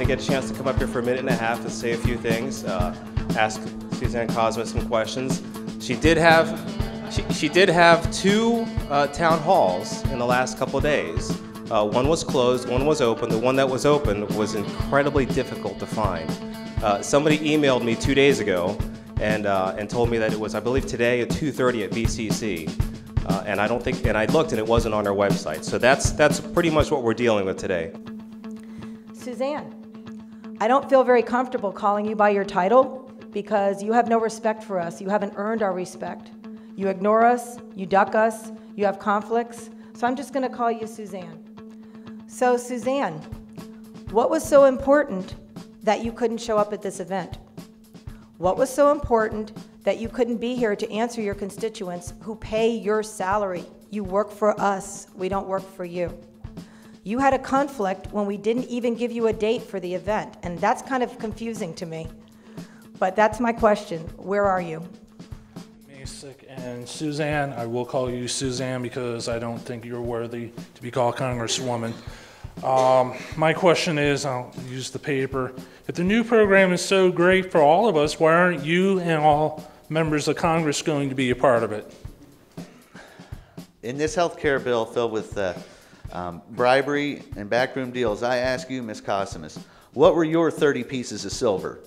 get a chance to come up here for a minute and a half to say a few things, ask Suzanne Kosmas some questions. She did have two town halls in the last couple of days. One was closed, one was open. The one that was open was incredibly difficult to find. Somebody emailed me 2 days ago and told me that it was, I believe, today at 2:30 at BCC. And I looked and it wasn't on our website. So that's pretty much what we're dealing with today. Suzanne, I don't feel very comfortable calling you by your title because you have no respect for us. You haven't earned our respect. You ignore us, you duck us, you have conflicts. So I'm just gonna call you Suzanne. So Suzanne, what was so important that you couldn't show up at this event? What was so important that you couldn't be here to answer your constituents who pay your salary? You work for us, we don't work for you. You had a conflict when we didn't even give you a date for the event, and that's kind of confusing to me. But that's my question, where are you? Basic and Suzanne, I will call you Suzanne because I don't think you're worthy to be called Congresswoman. My question is, I'll use the paper. If the new program is so great for all of us, why aren't you and all members of Congress going to be a part of it? In this health care bill filled with bribery and backroom deals, I ask you, Ms. Kosmas, what were your 30 pieces of silver?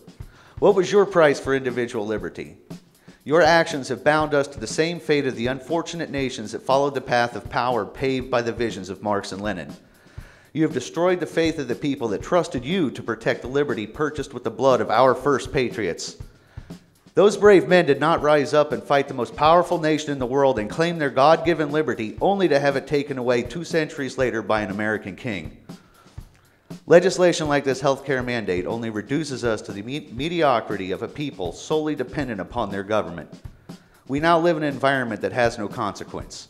What was your price for individual liberty? Your actions have bound us to the same fate of the unfortunate nations that followed the path of power paved by the visions of Marx and Lenin. You have destroyed the faith of the people that trusted you to protect the liberty purchased with the blood of our first patriots. Those brave men did not rise up and fight the most powerful nation in the world and claim their God-given liberty only to have it taken away 2 centuries later by an American king. Legislation like this healthcare mandate only reduces us to the mediocrity of a people solely dependent upon their government. We now live in an environment that has no consequence.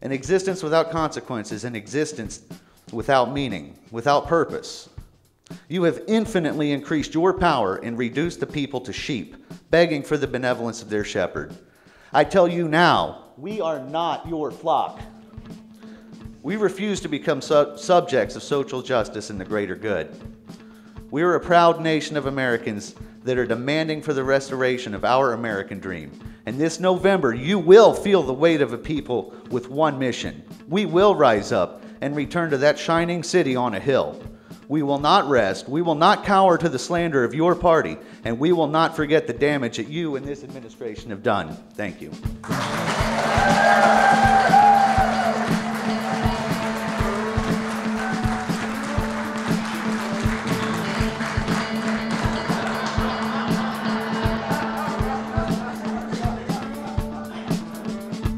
An existence without consequence is an existence without meaning, without purpose. You have infinitely increased your power and reduced the people to sheep, begging for the benevolence of their shepherd. I tell you now, we are not your flock. We refuse to become subjects of social justice and the greater good. We are a proud nation of Americans that are demanding for the restoration of our American dream. And this November, you will feel the weight of a people with one mission. We will rise up and return to that shining city on a hill. We will not rest, we will not cower to the slander of your party, and we will not forget the damage that you and this administration have done. Thank you.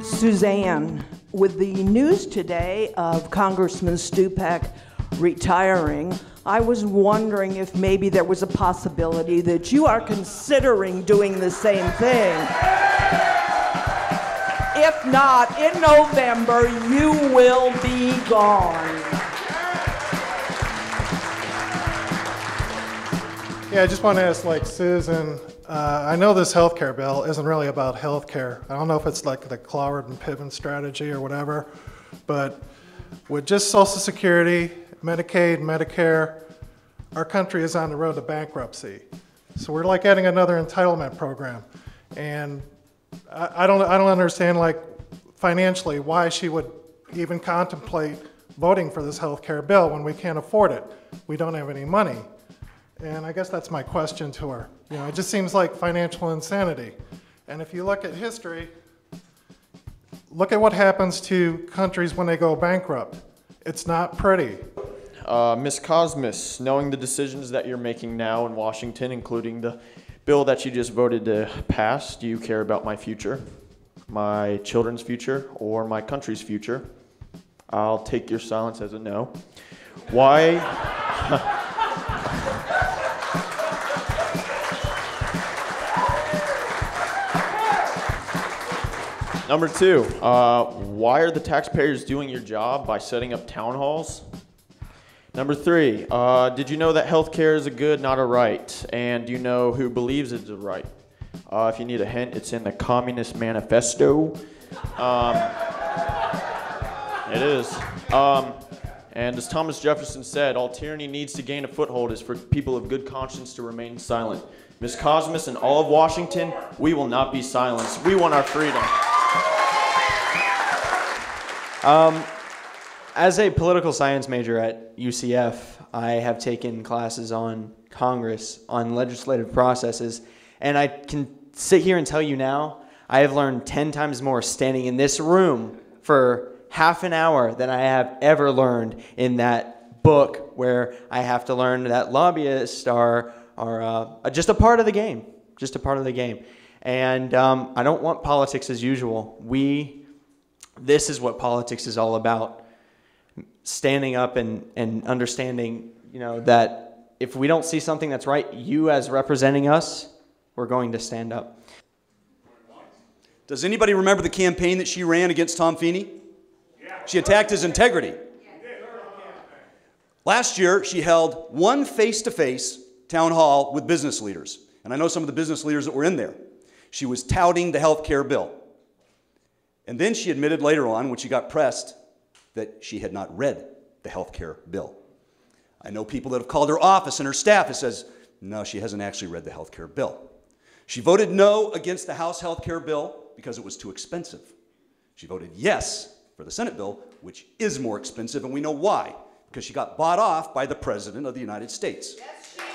Suzanne, with the news today of Congressman Stupak retiring, I was wondering if maybe there was a possibility that you are considering doing the same thing. If not, in November, you will be gone. Yeah, I just want to ask, like, Susan, I know this health care bill isn't really about health care. I don't know if it's like the Cloward and Piven strategy or whatever, but with just Social Security, Medicaid, Medicare, our country is on the road to bankruptcy. So we're like adding another entitlement program. And I don't understand, like, financially why she would even contemplate voting for this health care bill when we can't afford it. We don't have any money. And I guess that's my question to her. You know, it just seems like financial insanity. And if you look at history, look at what happens to countries when they go bankrupt. It's not pretty. Ms. Kosmas, knowing the decisions that you're making now in Washington, including the bill that you just voted to pass, do you care about my future, my children's future, or my country's future? I'll take your silence as a no. Why? Number two, why are the taxpayers doing your job by setting up town halls? Number three, did you know that healthcare is a good, not a right? And do you know who believes it's a right? If you need a hint, it's in the Communist Manifesto. It is. And as Thomas Jefferson said, all tyranny needs to gain a foothold is for people of good conscience to remain silent. Ms. Kosmas and all of Washington, we will not be silenced. We want our freedom. As a political science major at UCF, I have taken classes on Congress, on legislative processes, and I can sit here and tell you now, I have learned 10 times more standing in this room for half an hour than I have ever learned in that book where I have to learn that lobbyists are just a part of the game, just a part of the game. And I don't want politics as usual. This is what politics is all about. Standing up and understanding, that if we don't see something that's right, you as representing us, we're going to stand up. Does anybody remember the campaign that she ran against Tom Feeney? Yeah. She attacked his integrity. Last year, she held one face-to-face town hall with business leaders. And I know some of the business leaders that were in there. She was touting the health care bill. And then she admitted later on, when she got pressed, that she had not read the health care bill. I know people that have called her office and her staff and says, no, she hasn't actually read the health care bill. She voted no against the House health care bill because it was too expensive. She voted yes for the Senate bill, which is more expensive, and we know why. Because she got bought off by the President of the United States. Yes, she is.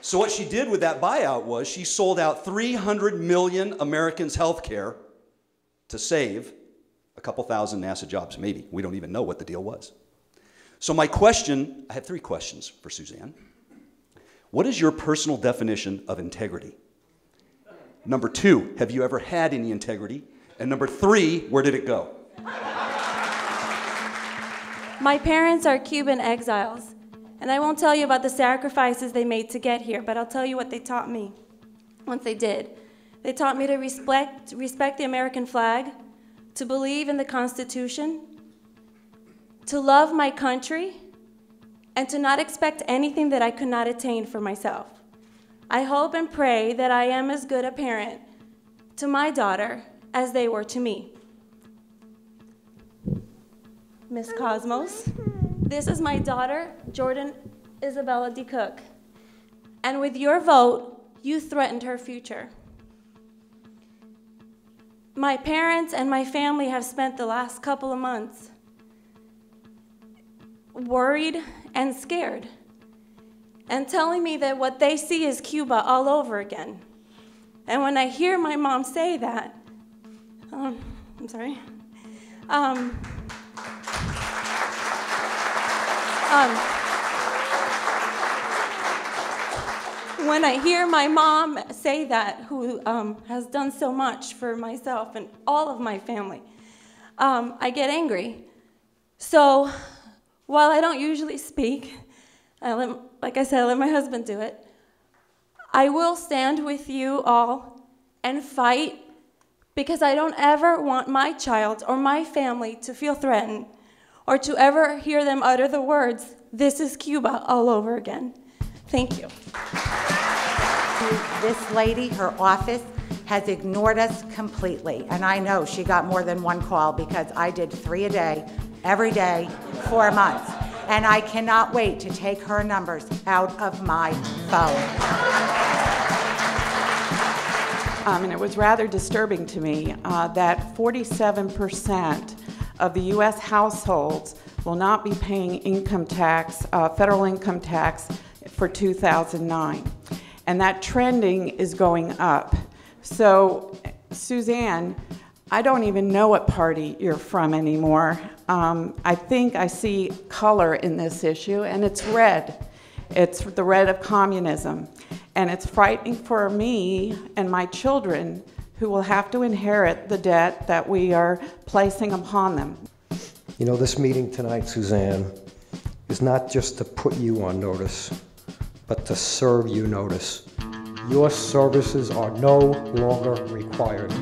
So what she did with that buyout was she sold out 300 million Americans' health care to save a couple thousand NASA jobs, maybe. We don't even know what the deal was. So my question, I have 3 questions for Suzanne. What is your personal definition of integrity? Number 2, have you ever had any integrity? And number 3, where did it go? My parents are Cuban exiles, and I won't tell you about the sacrifices they made to get here, but I'll tell you what they taught me once they did. They taught me to respect the American flag, to believe in the Constitution, to love my country, and to not expect anything that I could not attain for myself. I hope and pray that I am as good a parent to my daughter as they were to me. Miss Kosmas, this is my daughter, Jordan Isabella D. Cook. And with your vote, you threatened her future. My parents and my family have spent the last couple of months worried and scared and telling me that what they see is Cuba all over again. And when I hear my mom say that, I'm sorry. When I hear my mom say that, who has done so much for myself and all of my family, I get angry. So while I don't usually speak, like I said, I let my husband do it, I will stand with you all and fight because I don't ever want my child or my family to feel threatened or to ever hear them utter the words, "This is Cuba," all over again. Thank you. This lady, her office, has ignored us completely. And I know she got more than one call because I did 3 a day, every day, 4 months. And I cannot wait to take her numbers out of my phone. And it was rather disturbing to me that 47% of the U.S. households will not be paying income tax, federal income tax, for 2009. And that trending is going up. So, Suzanne, I don't even know what party you're from anymore. I think I see color in this issue, and it's red. It's the red of communism. And it's frightening for me and my children who will have to inherit the debt that we are placing upon them. You know, this meeting tonight, Suzanne, is not just to put you on notice, but to serve you notice. Your services are no longer required.